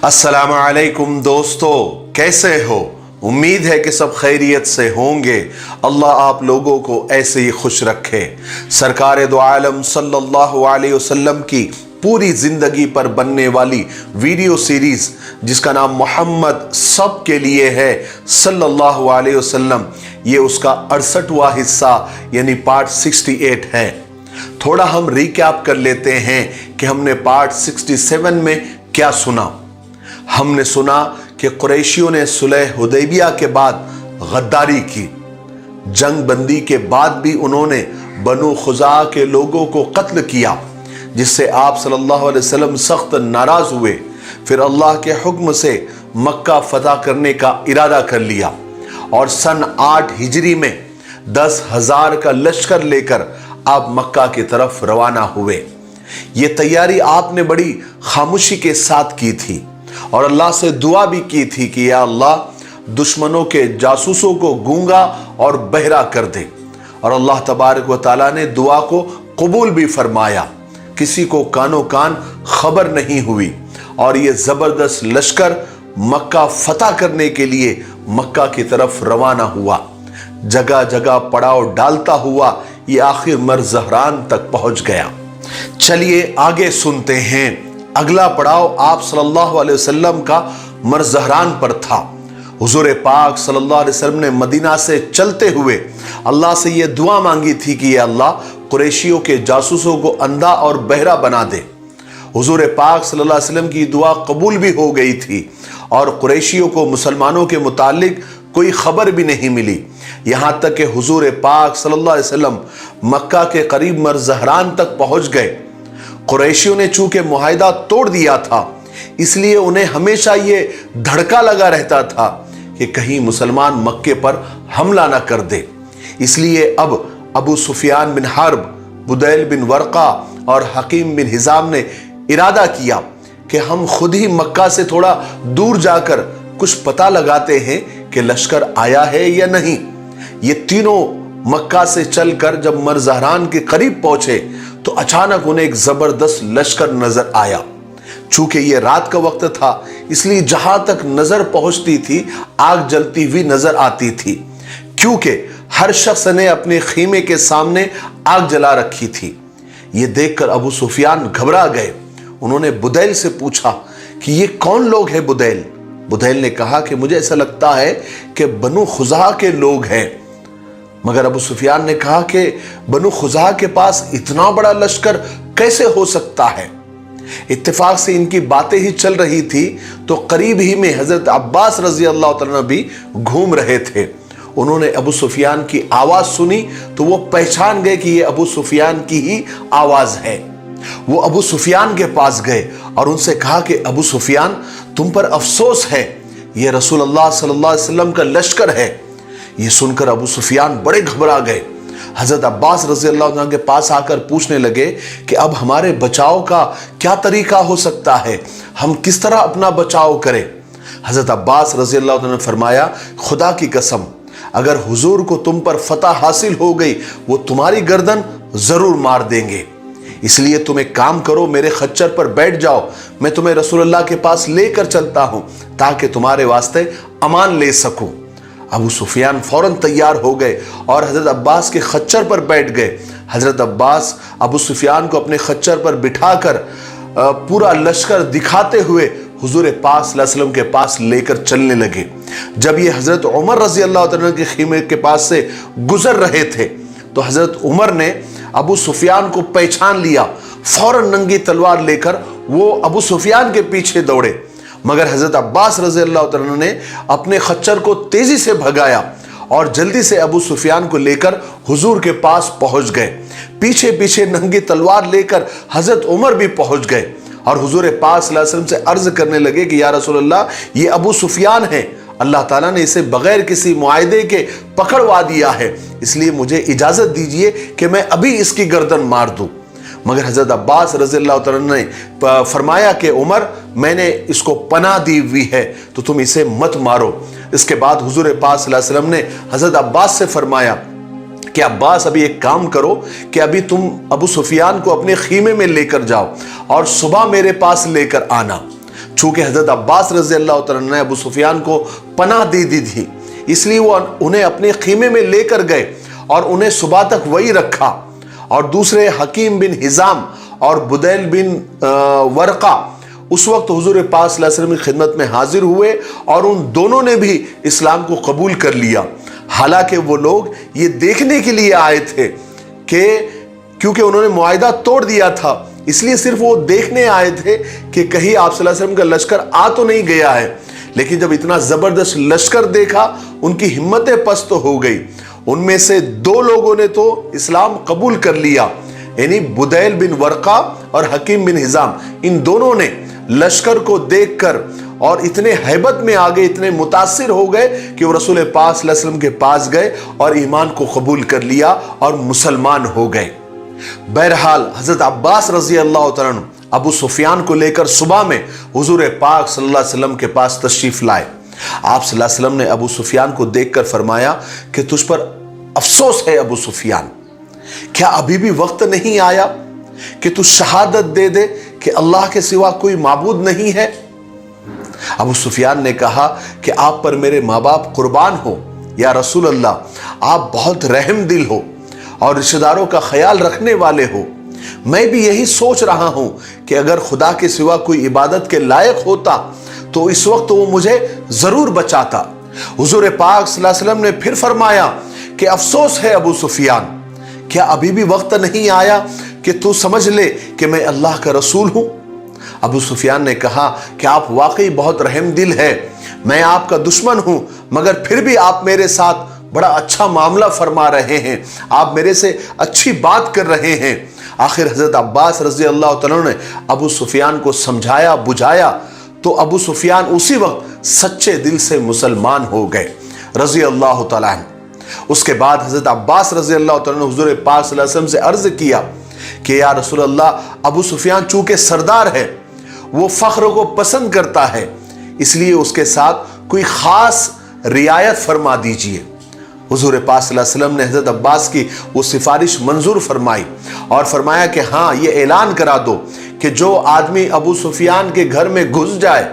अस्सलाम वालेकुम दोस्तों, कैसे हो? उम्मीद है कि सब खैरियत से होंगे। अल्लाह आप लोगों को ऐसे ही खुश रखे। सरकार दो आलम सल्लल्लाहु अलैहि वसल्लम की पूरी जिंदगी पर बनने वाली वीडियो सीरीज जिसका नाम मोहम्मद सब के लिए है सल्लल्लाहु अलैहि वसल्लम, ये उसका 68वां हिस्सा यानी पार्ट 68 है। थोड़ा हम रिकैप कर लेते हैं कि हमने पार्ट 67 में क्या सुना। हमने सुना कि कुरैशियों ने सुलह हुदैबिया के बाद गद्दारी की। जंग बंदी के बाद भी उन्होंने बनु खुजा के लोगों को कत्ल किया, जिससे आप सल्लल्लाहु अलैहि वसल्लम सख्त नाराज हुए। फिर अल्लाह के हुक्म से मक्का फतह करने का इरादा कर लिया और सन 8 हिजरी में 10,000 का लश्कर लेकर आप मक्का की तरफ रवाना हुए। ये तैयारी आपने बड़ी खामोशी के साथ की थी और अल्लाह से दुआ भी की थी कि या अल्लाह दुश्मनों के जासूसों को गूंगा और बहरा कर दे। और अल्लाह तबारक व तआला ने दुआ को कबूल भी फरमाया। किसी को कानो कान खबर नहीं हुई और ये जबरदस्त लश्कर मक्का फतह करने के लिए मक्का की तरफ रवाना हुआ। जगह जगह पड़ाव डालता हुआ ये आखिर मरज़हरान तक पहुंच गया। चलिए आगे सुनते हैं। अगला पड़ाव आप सल्लल्लाहु अलैहि वसल्लम का मरज़हरान पर था। हुजूर पाक सल्लल्लाहु अलैहि वसल्लम ने मदीना से चलते हुए अल्लाह से यह दुआ मांगी थी कि या अल्लाह कुरैशियों के जासूसों को अंधा और बहरा बना दे। हुजूर पाक सल्लल्लाहु अलैहि वसल्लम की दुआ कबूल भी हो गई थी और कुरैशियों को मुसलमानों के मुतालिक कोई खबर भी नहीं मिली। यहां तक कि हुजूर पाक सल्लल्लाहु अलैहि वसल्लम मक्का के करीब मरज़हरान तक पहुंच गए। कुरैशियों ने चूंकि मुआहिदा तोड़ दिया था, इसलिए उन्हें हमेशा ये धड़का लगा रहता था कि कहीं मुसलमान मक्के पर हमला ना कर दे। इसलिए अब अबू सुफियान बिन हर्ब, बुदैल बिन वर्का और हकीम बिन हिजाम ने इरादा किया कि हम खुद ही मक्का से थोड़ा दूर जाकर कुछ पता लगाते हैं कि लश्कर आया है या नहीं। ये तीनों मक्का से चलकर जब मरज़हरान के करीब पहुंचे तो अचानक उन्हें एक जबरदस्त लश्कर नजर आया। चूंकि ये रात का वक्त था, इसलिए जहां तक नजर पहुंचती थी आग जलती हुई नजर आती थी, क्योंकि हर शख्स ने अपने खीमे के सामने आग जला रखी थी। ये देखकर अबू सुफियान घबरा गए। उन्होंने बुदैल से पूछा कि ये कौन लोग हैं बुदैल? बुदैल ने कहा कि मुझे ऐसा लगता है कि बनु खुजा के लोग हैं। मगर अबू सुफियान ने कहा कि बनु खुजा के पास इतना बड़ा लश्कर कैसे हो सकता है? इत्तेफाक से इनकी बातें ही चल रही थी तो करीब ही में हजरत अब्बास रजी अल्लाह तआला भी घूम रहे थे। उन्होंने अबू सुफियान की आवाज सुनी तो वो पहचान गए कि ये अबू सुफियान की ही आवाज है। वो अबू सुफियान के पास गए और उनसे कहा कि अबू सुफियान, तुम पर अफसोस है, ये रसूल अल्लाह सल्लल्लाहु अलैहि वसल्लम का लश्कर है। ये सुनकर अबू सुफियान बड़े घबरा गए। हजरत अब्बास रज़ी अल्लाह अन्हु के पास आकर पूछने लगे कि अब हमारे बचाव का क्या तरीका हो सकता है, हम किस तरह अपना बचाव करें? हजरत अब्बास रज़ी अल्लाह अन्हु ने फरमाया, खुदा की कसम, अगर हुजूर को तुम पर फतह हासिल हो गई वो तुम्हारी गर्दन जरूर मार देंगे। इसलिए तुम एक काम करो, मेरे खच्चर पर बैठ जाओ, मैं तुम्हें रसूलुल्लाह के पास लेकर चलता हूं ताकि तुम्हारे वास्ते अमान ले सकूं। अबू सुफियान फौरन तैयार हो गए और हजरत अब्बास के खच्चर पर बैठ गए। हजरत अब्बास अबू सुफियान को अपने खच्चर पर बिठाकर पूरा लश्कर दिखाते हुए हुजूर पाक सल्लल्लाहु अलैहि वसल्लम के पास लेकर चलने लगे। जब ये हजरत उमर रजी अल्लाह तआला के खीमे के पास से गुजर रहे थे तो हजरत उमर ने अबू सुफियान को पहचान लिया। फौरन नंगी तलवार लेकर वो अबू सुफियान के पीछे दौड़े, मगर हजरत अब्बास रज़ी अल्लाह तआला ने अपने खच्चर को तेजी से भगाया और जल्दी से अबू सुफियान को लेकर हुजूर के पास पहुंच गए। पीछे पीछे नंगी तलवार लेकर हजरत उमर भी पहुंच गए और हुजूर पाक सल्लल्लाहु अलैहि वसल्लम से अर्ज करने लगे कि या रसूलल्लाह, ये अबू सुफियान है, अल्लाह ताला ने इसे बगैर किसी मुआहिदे के पकड़वा दिया है, इसलिए मुझे इजाजत दीजिए कि मैं अभी इसकी गर्दन मार दूं। मगर हजरत अब्बास रज़ियल्लाहु तआला ने फरमाया कि उमर, मैंने इसको पनाह दी हुई है तो तुम इसे मत मारो। इसके बाद हुजूर पाक सल्लल्लाहु अलैहि वसल्लम ने हजरत अब्बास से फरमाया कि अब्बास, अभी एक काम करो कि अभी तुम अबू सुफियान को अपने खीमे में लेकर जाओ और सुबह मेरे पास लेकर आना। چونکہ حضرت عباس رضی اللہ تعالیٰ نے ابو سفیان کو پناہ دے دی تھی، اس لیے وہ انہیں اپنے خیمے میں لے کر گئے اور انہیں صبح تک وہی رکھا۔ اور دوسرے حکیم بن حزام اور بدیل بن ورقہ اس وقت حضور پاک صلی اللہ علیہ وسلم کی خدمت میں حاضر ہوئے اور ان دونوں نے بھی اسلام کو قبول کر لیا۔ حالانکہ وہ لوگ یہ دیکھنے کے لیے آئے تھے کہ کیونکہ انہوں نے معاہدہ توڑ دیا تھا، اس لیے صرف وہ دیکھنے آئے تھے کہ کہیں آپ صلی اللہ علیہ وسلم کا لشکر آ تو نہیں گیا ہے۔ لیکن جب اتنا زبردست لشکر دیکھا ان کی ہمتیں پست ہو گئی۔ ان میں سے 2 لوگوں نے تو اسلام قبول کر لیا، یعنی بدیل بن ورقہ اور حکیم بن حزام، ان دونوں نے لشکر کو دیکھ کر اور اتنے ہیبت میں آگے، اتنے متاثر ہو گئے کہ وہ رسول پاک صلی اللہ علیہ وسلم کے پاس گئے اور ایمان کو قبول کر لیا اور مسلمان ہو گئے۔ بہرحال حضرت عباس رضی اللہ تعالیٰ عنہ ابو سفیان کو لے کر صبح میں حضور پاک صلی اللہ علیہ وسلم کے پاس تشریف لائے۔ آپ صلی اللہ علیہ وسلم نے ابو سفیان کو دیکھ کر فرمایا کہ تجھ پر افسوس ہے ابو سفیان، کیا ابھی بھی وقت نہیں آیا کہ تو شہادت دے دے کہ اللہ کے سوا کوئی معبود نہیں ہے؟ ابو سفیان نے کہا کہ آپ پر میرے ماں باپ قربان ہو یا رسول اللہ، آپ بہت رحم دل ہو اور رشتہ داروں کا خیال رکھنے والے ہو۔ میں بھی یہی سوچ رہا ہوں کہ اگر خدا کے سوا کوئی عبادت کے لائق ہوتا تو اس وقت وہ مجھے ضرور بچاتا۔ حضور پاک صلی اللہ علیہ وسلم نے پھر فرمایا کہ افسوس ہے ابو سفیان، کیا ابھی بھی وقت نہیں آیا کہ تو سمجھ لے کہ میں اللہ کا رسول ہوں؟ ابو سفیان نے کہا کہ آپ واقعی بہت رحم دل ہے، میں آپ کا دشمن ہوں مگر پھر بھی آپ میرے ساتھ بڑا اچھا معاملہ فرما رہے ہیں، آپ میرے سے اچھی بات کر رہے ہیں۔ آخر حضرت عباس رضی اللہ تعالیٰ نے ابو سفیان کو سمجھایا بجھایا تو ابو سفیان اسی وقت سچے دل سے مسلمان ہو گئے رضی اللہ تعالیٰ عنہ۔ اس کے بعد حضرت عباس رضی اللہ تعالیٰ نے حضور پاک صلی اللہ علیہ وسلم سے عرض کیا کہ یا رسول اللہ، ابو سفیان چونکہ سردار ہے، وہ فخر کو پسند کرتا ہے، اس لیے اس کے ساتھ کوئی خاص رعایت فرما دیجئے۔ حضور پاک صلی اللہ علیہ وسلم نے حضرت عباس کی وہ سفارش منظور فرمائی اور فرمایا کہ ہاں، یہ اعلان کرا دو کہ جو آدمی ابو سفیان کے گھر میں گھس جائے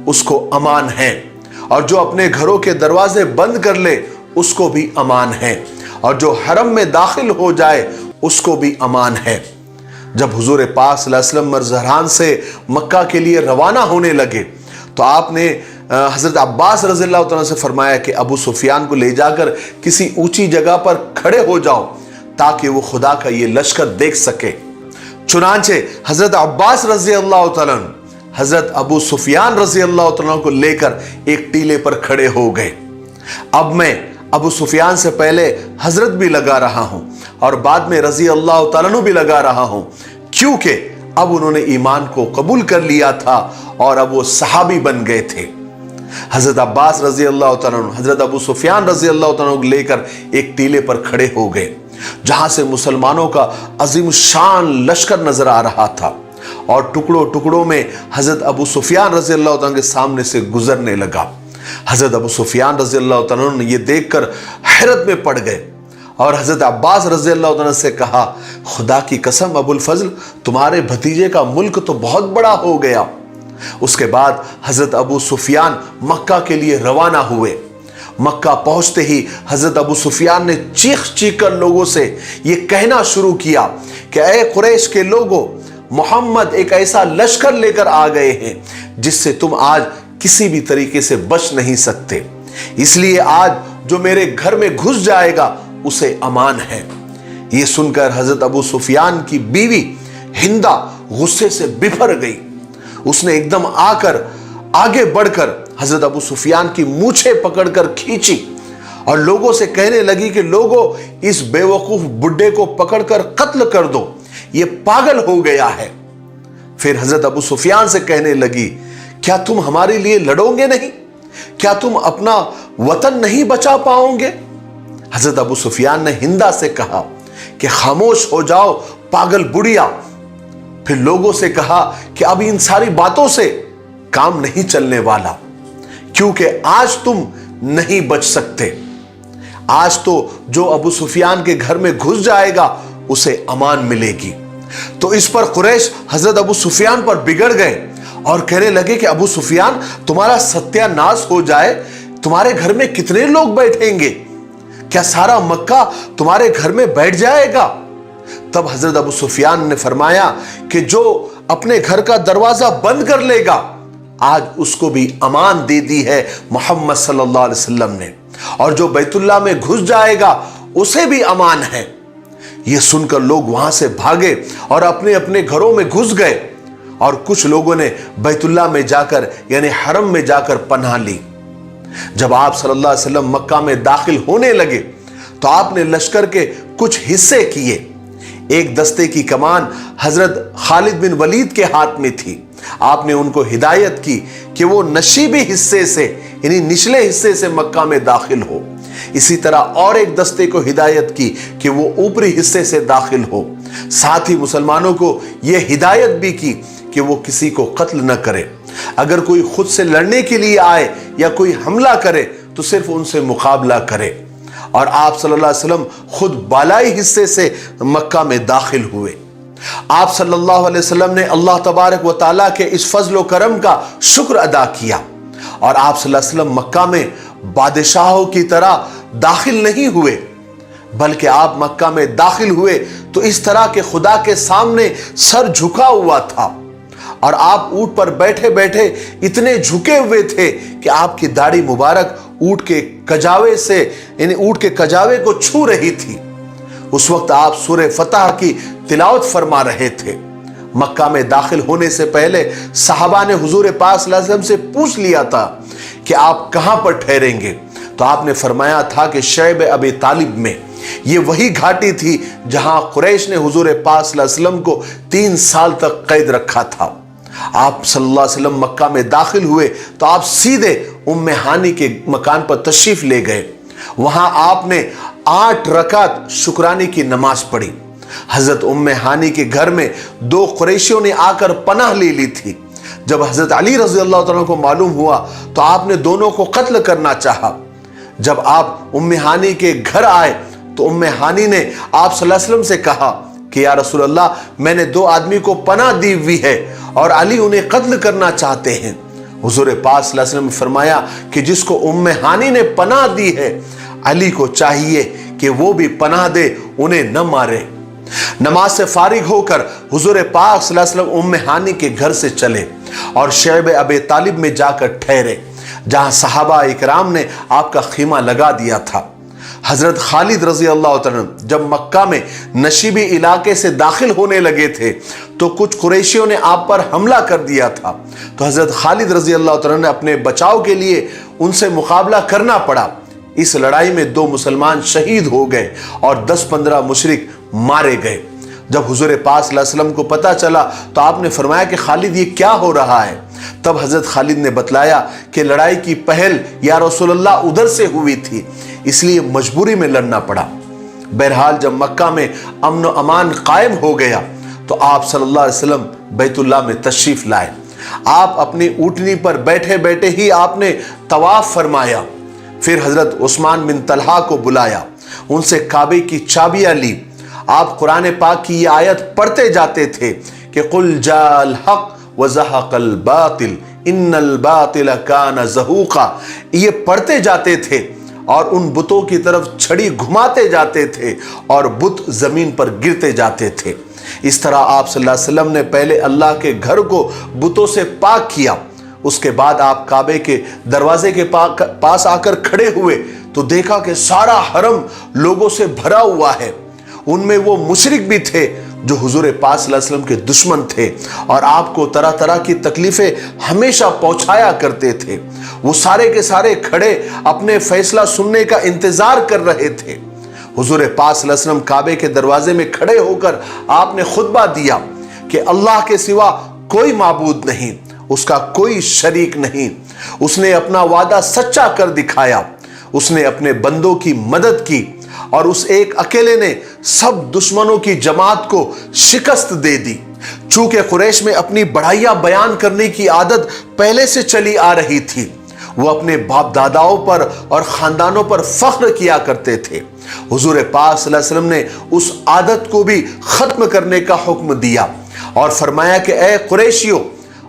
اس کو امان ہے، اور جو اپنے گھروں کے دروازے بند کر لے اس کو بھی امان ہے، اور جو حرم میں داخل ہو جائے اس کو بھی امان ہے۔ جب حضور پاک صلی اللہ علیہ وسلم مرزہران سے مکہ کے لیے روانہ ہونے لگے تو آپ نے حضرت عباس رضی اللہ تعالیٰ سے فرمایا کہ ابو سفیان کو لے جا کر کسی اونچی جگہ پر کھڑے ہو جاؤ تاکہ وہ خدا کا یہ لشکر دیکھ سکے۔ چنانچہ حضرت عباس رضی اللہ تعالیٰ حضرت ابو سفیان رضی اللہ تعالیٰ کو لے کر ایک ٹیلے پر کھڑے ہو گئے۔ اب میں ابو سفیان سے پہلے حضرت بھی لگا رہا ہوں اور بعد میں رضی اللہ تعالیٰ بھی لگا رہا ہوں، کیونکہ اب انہوں نے ایمان کو قبول کر لیا تھا اور اب وہ صحابی بن گئے تھے۔ حضرت عباس رضی اللہ تعالیٰ عنہ حضرت ابو سفیان رضی اللہ تعالیٰ عنہ کو لے کر ایک ٹیلے پر کھڑے ہو گئے جہاں سے مسلمانوں کا عظیم شان لشکر نظر آ رہا تھا، اور ٹکڑوں ٹکڑوں میں حضرت ابو سفیان رضی اللہ تعالیٰ کے سامنے سے گزرنے لگا۔ حضرت ابو سفیان رضی اللہ تعالیٰ نے یہ دیکھ کر حیرت میں پڑ گئے اور حضرت عباس رضی اللہ تعالیٰ سے کہا، خدا کی قسم ابو الفضل، تمہارے بھتیجے کا ملک تو بہت بڑا ہو گیا۔ اس کے بعد حضرت ابو سفیان مکہ کے لیے روانہ ہوئے۔ مکہ پہنچتے ہی حضرت ابو سفیان نے چیخ چیخ کر لوگوں سے یہ کہنا شروع کیا کہ اے قریش کے لوگوں، محمد ایک ایسا لشکر لے کر آ گئے ہیں جس سے تم آج کسی بھی طریقے سے بچ نہیں سکتے، اس لیے آج جو میرے گھر میں گھس جائے گا اسے امان ہے۔ یہ سن کر حضرت ابو سفیان کی بیوی ہندہ غصے سے بفر گئی۔ اس نے ایک دم آ کر آگے بڑھ کر حضرت ابو سفیان کی مونچھیں پکڑ کر کھینچی اور لوگوں سے کہنے لگی کہ لوگوں، اس بے وقوف بڈھے کو پکڑ کر قتل کر دو، یہ پاگل ہو گیا ہے۔ پھر حضرت ابو سفیان سے کہنے لگی، کیا تم ہمارے لیے لڑو گے نہیں؟ کیا تم اپنا وطن نہیں بچا پاؤ گے؟ حضرت ابو سفیان نے ہندہ سے کہا کہ خاموش ہو جاؤ پاگل بڑھیا۔ پھر لوگوں سے کہا کہ اب ان ساری باتوں سے کام نہیں چلنے والا، کیونکہ آج تم نہیں بچ سکتے۔ آج تو جو ابو سفیان کے گھر میں گھس جائے گا اسے امان ملے گی۔ تو اس پر قریش حضرت ابو سفیان پر بگڑ گئے اور کہنے لگے کہ ابو سفیان تمہارا ستیاناش ہو جائے، تمہارے گھر میں کتنے لوگ بیٹھیں گے؟ کیا سارا مکہ تمہارے گھر میں بیٹھ جائے گا؟ تب حضرت ابو سفیان نے فرمایا کہ جو اپنے گھر کا دروازہ بند کر لے گا آج اس کو بھی امان دے دی ہے محمد صلی اللہ علیہ وسلم نے، اور جو بیت اللہ میں گھس جائے گا اسے بھی امان ہے۔ یہ سن کر لوگ وہاں سے بھاگے اور اپنے اپنے گھروں میں گھس گئے، اور کچھ لوگوں نے بیت اللہ میں جا کر یعنی حرم میں جا کر پناہ لی۔ جب آپ صلی اللہ علیہ وسلم مکہ میں داخل ہونے لگے تو آپ نے لشکر کے کچھ حصے کیے۔ ایک دستے کی کمان حضرت خالد بن ولید کے ہاتھ میں تھی۔ آپ نے ان کو ہدایت کی کہ وہ نشیبی حصے سے یعنی نچلے حصے سے مکہ میں داخل ہو۔ اسی طرح اور ایک دستے کو ہدایت کی کہ وہ اوپری حصے سے داخل ہو۔ ساتھ ہی مسلمانوں کو یہ ہدایت بھی کی کہ وہ کسی کو قتل نہ کرے، اگر کوئی خود سے لڑنے کے لیے آئے یا کوئی حملہ کرے تو صرف ان سے مقابلہ کرے۔ اور آپ صلی اللہ علیہ وسلم خود بالائی حصے سے مکہ میں داخل ہوئے۔ آپ صلی اللہ علیہ وسلم نے اللہ تبارک و تعالیٰ کے اس فضل و کرم کا شکر ادا کیا، اور آپ صلی اللہ علیہ وسلم مکہ میں بادشاہوں کی طرح داخل نہیں ہوئے، بلکہ آپ مکہ میں داخل ہوئے تو اس طرح کہ خدا کے سامنے سر جھکا ہوا تھا، اور آپ اونٹ پر بیٹھے بیٹھے اتنے جھکے ہوئے تھے کہ آپ کی داڑھی مبارک اونٹ کے کجاوے سے یعنی اونٹ کے کجاوے کو چھو رہی تھی۔ اس وقت آپ سورہ فتح کی تلاوت فرما رہے تھے۔ مکہ میں داخل ہونے سے پہلے صحابہ نے حضور پاک صلی اللہ علیہ وسلم سے پوچھ لیا تھا کہ آپ کہاں پر ٹھہریں گے، تو آپ نے فرمایا تھا کہ شعب ابی طالب میں۔ یہ وہی گھاٹی تھی جہاں قریش نے حضور پاک صلی اللہ علیہ وسلم کو 3 سال تک قید رکھا تھا۔ آپ صلی اللہ علیہ وسلم مکہ میں داخل ہوئے تو آپ سیدھے ام ہانی کے مکان پر تشریف لے گئے۔ وہاں آپ نے 8 رکعت شکرانے کی نماز پڑھی۔ حضرت ام ہانی کے گھر میں 2 قریشیوں نے آ کر پناہ لے لی تھی۔ جب حضرت علی رضی اللہ تعالیٰ کو معلوم ہوا تو آپ نے دونوں کو قتل کرنا چاہا۔ جب آپ ام ہانی کے گھر آئے تو ام ہانی نے آپ صلی اللہ علیہ وسلم سے کہا کہ یا رسول اللہ، میں نے 2 آدمی کو پناہ دی ہوئی ہے اور علی انہیں قتل کرنا چاہتے ہیں۔ حضور پاک صلی اللہ علیہ وسلم نے فرمایا کہ جس کو ام ہانی نے پناہ دی ہے علی کو چاہیے کہ وہ بھی پناہ دے، انہیں نہ مارے۔ نماز سے فارغ ہو کر حضور پاک صلی اللہ علیہ وسلم ام ہانی کے گھر سے چلے اور شعب ابی طالب میں جا کر ٹھہرے، جہاں صحابہ اکرام نے آپ کا خیمہ لگا دیا تھا۔ حضرت خالد رضی اللہ تعالیٰ جب مکہ میں نشیبی علاقے سے داخل ہونے لگے تھے تو کچھ قریشیوں نے آپ پر حملہ کر دیا تھا، تو حضرت خالد رضی اللہ تعالیٰ نے اپنے بچاؤ کے لیے ان سے مقابلہ کرنا پڑا۔ اس لڑائی میں 2 مسلمان شہید ہو گئے اور 10-15 مشرک مارے گئے۔ جب حضور پاک صلی اللہ علیہ وسلم کو پتہ چلا تو آپ نے فرمایا کہ خالد یہ کیا ہو رہا ہے؟ تب حضرت خالد نے بتلایا کہ لڑائی کی پہل یا رسول اللہ ادھر سے ہوئی تھی، اس لیے مجبوری میں لڑنا پڑا۔ بہرحال جب مکہ میں امن و امان قائم ہو گیا تو آپ صلی اللہ علیہ وسلم بیت اللہ میں تشریف لائے۔ آپ اپنی اونٹنی پر بیٹھے بیٹھے ہی آپ نے طواف فرمایا۔ پھر حضرت عثمان بن طلحہ کو بلایا، ان سے کعبے کی چابیاں لی۔ آپ قرآن پاک کی یہ آیت پڑھتے جاتے تھے کہ قل جاء الحق وزہق الباطل ان الباطل کان زہوقا، یہ پڑھتے جاتے تھے اور ان بتوں کی طرف چھڑی گھماتے جاتے تھے اور بت زمین پر گرتے جاتے تھے۔ اس طرح آپ صلی اللہ علیہ وسلم نے پہلے اللہ کے گھر کو بتوں سے پاک کیا، اس کے بعد آپ کعبے کے دروازے کے پاس آ کر کھڑے ہوئے تو دیکھا کہ سارا حرم لوگوں سے بھرا ہوا ہے۔ ان میں وہ مشرک بھی تھے جو حضور پاک صلی اللہ علیہ وسلم کے دشمن تھے اور آپ کو طرح طرح کی تکلیفیں ہمیشہ پہنچایا کرتے تھے۔ وہ سارے کے سارے کھڑے اپنے فیصلہ سننے کا انتظار کر رہے تھے۔ حضور پاک صلی اللہ علیہ وسلم کعبے کے دروازے میں کھڑے ہو کر آپ نے خطبہ دیا کہ اللہ کے سوا کوئی معبود نہیں، اس کا کوئی شریک نہیں، اس نے اپنا وعدہ سچا کر دکھایا، اس نے اپنے بندوں کی مدد کی اور اس ایک اکیلے نے سب دشمنوں کی جماعت کو شکست دے دی۔ چونکہ قریش میں اپنی بڑائیاں بیان کرنے کی عادت پہلے سے چلی آ رہی تھی، وہ اپنے باپ داداؤں پر اور خاندانوں پر فخر کیا کرتے تھے۔ حضور پاک صلی اللہ علیہ وسلم نے اس عادت کو بھی ختم کرنے کا حکم دیا اور فرمایا کہ اے قریشیوں،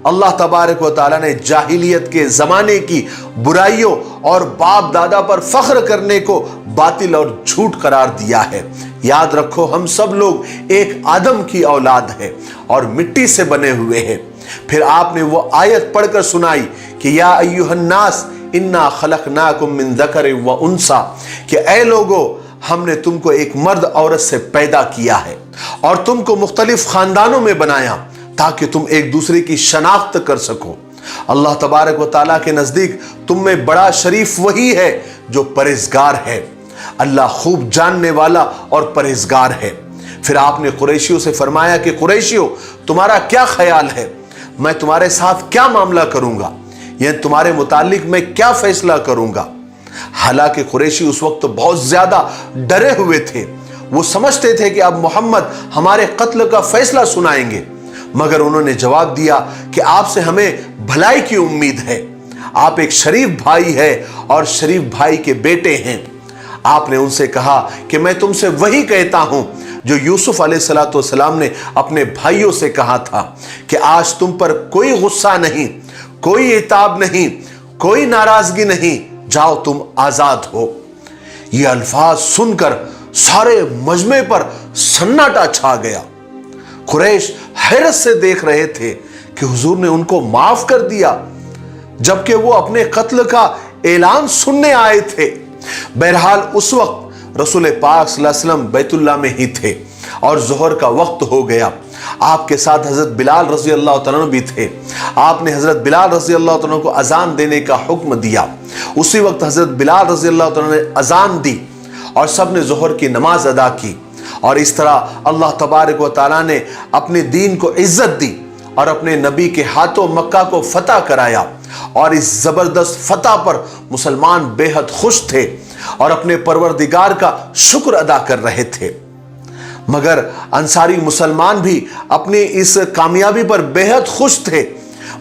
अल्लाह तबारक व तआला ने जाहिलियत के ज़माने की बुराइयों और बाप दादा पर फ़ख्र करने को बातिल और झूठ करार दिया है। याद रखो, हम सब लोग एक आदम की औलाद है और मिट्टी से बने हुए हैं। फिर आपने वो आयत पढ़कर सुनाई कि या अय्युहन्नास इन्ना खलकनाकुम मिन ज़करिन व उन्सा, कि ऐ लोगो, हमने तुमको एक मर्द औरत से पैदा किया है और तुमको मुख्तलिफ खानदानों में बनाया ताकि तुम एक दूसरे की शनाख्त कर सको। अल्लाह तबारक व तआला के नज़दीक तुम में बड़ा शरीफ वही है जो परहेजगार है। अल्लाह खूब जानने वाला और परहेजगार है। फिर आपने कुरैशियों से फरमाया कि कुरैशियों, तुम्हारा क्या ख्याल है, मैं तुम्हारे साथ क्या मामला करूंगा, यह तुम्हारे मुतालिक मैं क्या फैसला करूंगा। हालांकि कुरैशी उस वक्त बहुत ज्यादा डरे हुए थे। वो समझते थे कि अब मोहम्मद हमारे कत्ल का फैसला सुनाएंगे, मगर उन्होंने जवाब दिया कि आपसे हमें भलाई की उम्मीद है। आप एक शरीफ भाई है और शरीफ भाई के बेटे हैं। आपने उनसे कहा कि मैं तुमसे वही कहता हूं जो यूसुफ अलैहिस्सलाम ने अपने भाइयों से कहा था कि आज तुम पर कोई गुस्सा नहीं, कोई इताब नहीं, कोई नाराजगी नहीं, जाओ तुम आजाद हो। ये अल्फाज सुनकर सारे मजमे पर सन्नाटा छा गया। कुरैश हैरत से देख रहे थे कि हुजूर ने उनको माफ कर दिया, जबकि वो अपने कत्ल का ऐलान सुनने आए थे। बहरहाल उस वक्त रसूल पाक सल्लल्लाहु अलैहि वसल्लम बैतुल्लाह में ही थे और जोहर का वक्त हो गया। आपके साथ हजरत बिलाल रजी अल्लाह तआला भी थे। आपने हजरत बिलाल रजी अल्लाह तआला को अजान देने का हुक्म दिया। उसी वक्त हजरत बिलाल रजी अल्लाह तआला ने अजान दी और सब ने जोहर की नमाज अदा की। और इस तरह अल्लाह तबारक व तआला ने अपने दीन को इज्जत दी और अपने नबी के हाथों मक्का को फतह कराया। और इस जबरदस्त फतह पर मुसलमान बेहद खुश थे और अपने परवरदिगार का शुक्र अदा कर रहे थे। मगर अंसारी मुसलमान भी अपनी इस कामयाबी पर बेहद खुश थे,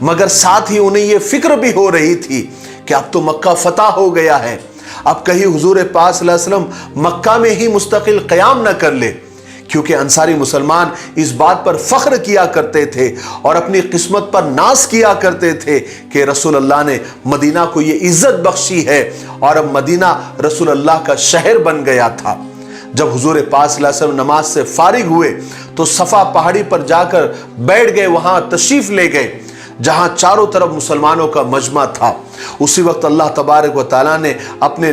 मगर साथ ही उन्हें यह फिक्र भी हो रही थी कि अब तो मक्का फतह हो गया है, अब कहीं हुजूर पाक सल्लल्लाहु अलैहि वसल्लम मक्का में ही मुस्तकिल क़याम न कर ले। क्योंकि अंसारी मुसलमान इस बात पर फख्र किया करते थे और अपनी किस्मत पर नाज किया करते थे कि रसूल अल्लाह ने मदीना को ये इज्जत बख्शी है और अब मदीना रसूल अल्लाह का शहर बन गया था। जब हुजूर पाक सल्लल्लाहु अलैहि वसल्लम नमाज से फारिग हुए तो सफ़ा पहाड़ी पर जाकर बैठ गए, वहां तशरीफ ले गए जहां चारों तरफ मुसलमानों का मजमा था। उसी वक्त अल्लाह तबारक व तआला ने अपने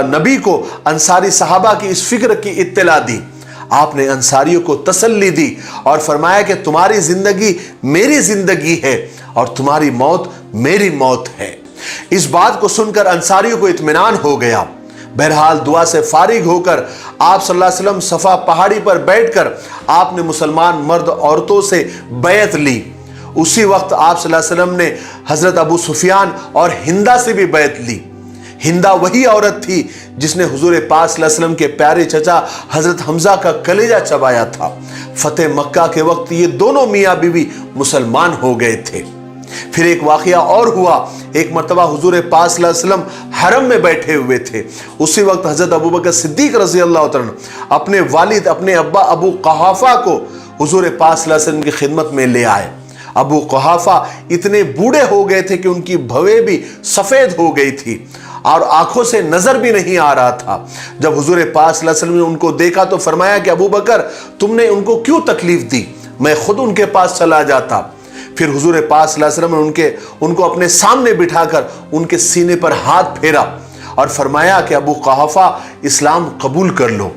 नबी को अंसारी सहाबा की इस फिक्र की इत्तला दी। आपने अंसारियों को तसल्ली दी और फरमाया कि तुम्हारी जिंदगी मेरी जिंदगी है और तुम्हारी मौत मेरी मौत है। इस बात को सुनकर अंसारियों को इत्मीनान हो गया। बहरहाल दुआ से फारिग होकर आप सल्लल्लाहु अलैहि वसल्लम सफ़ा पहाड़ी पर बैठकर आपने मुसलमान मर्द औरतों से बैत ली। उसी वक्त आप सल्लल्लाहु अलैहि वसल्लम ने हजरत अबू सुफियान और हिंदा से भी बैत ली। हिंदा वही औरत थी जिसने हुजूर पाक सल्लल्लाहु अलैहि वसल्लम के प्यारे चचा हजरत हमजा का कलेजा चबाया था। फतेह मक्का के वक्त ये दोनों मियाँ बीवी मुसलमान हो गए थे। फिर एक वाकया और हुआ। एक मरतबा हुजूर पाक सल्लल्लाहु अलैहि वसल्लम हरम में बैठे हुए थे। उसी वक्त हजरत अबू बकर सिद्दीक रजी अल्लाह तआला अपने वालिद अपने अब्बा अबू कुहाफा को हुजूर पाक सल्लल्लाहु अलैहि वसल्लम की खिदमत में ले आए। अबू कुहाफा इतने बूढ़े हो गए थे कि उनकी भवें भी सफेद हो गई थी और आंखों से नजर भी नहीं आ रहा था। जब हुजूर पाक सल्लल्लाहु अलैहि वसल्लम ने उनको देखा तो फरमाया कि अबू बकर, तुमने उनको क्यों तकलीफ दी, मैं खुद उनके पास चला जाता। फिर हुजूर पाक सल्लल्लाहु अलैहि वसल्लम ने उनको अपने सामने बिठाकर उनके सीने पर हाथ फेरा और फरमाया कि अबू कुहाफा, इस्लाम कबूल कर लो।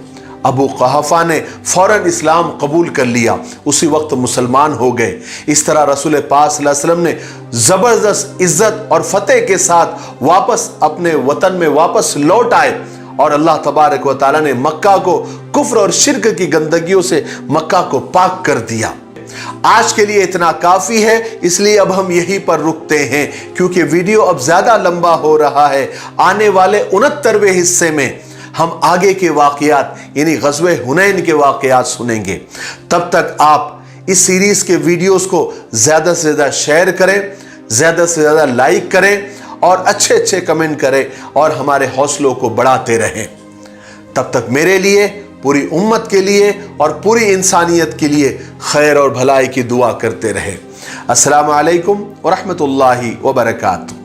अबू कुहाफा ने फौरन इस्लाम कबूल कर लिया, उसी वक्त मुसलमान हो गए। इस तरह रसूल पाक सल्लल्लाहु अलैहि वसल्लम ने ज़बरदस्त इज्जत और फतेह के साथ वापस अपने वतन में वापस लौट आए और अल्लाह तबारक व तआला ने मक्का को कुफ्र और शिर्क की गंदगियों से मक्का को पाक कर दिया। आज के लिए इतना काफ़ी है, इसलिए अब हम यहीं पर रुकते हैं क्योंकि वीडियो अब ज़्यादा लंबा हो रहा है। आने वाले 69वें हिस्से में हम आगे के वाक़यात यानी ग़ज़वे हुनैन के वाक़यात सुनेंगे। तब तक आप इस सीरीज़ के वीडियोस को ज़्यादा से ज़्यादा शेयर करें, ज़्यादा से ज़्यादा लाइक करें और अच्छे अच्छे कमेंट करें और हमारे हौसलों को बढ़ाते रहें। तब तक मेरे लिए, पूरी उम्मत के लिए और पूरी इंसानियत के लिए खैर और भलाई की दुआ करते रहें। السلام علیکم ورحمۃ اللہ وبرکاتہ۔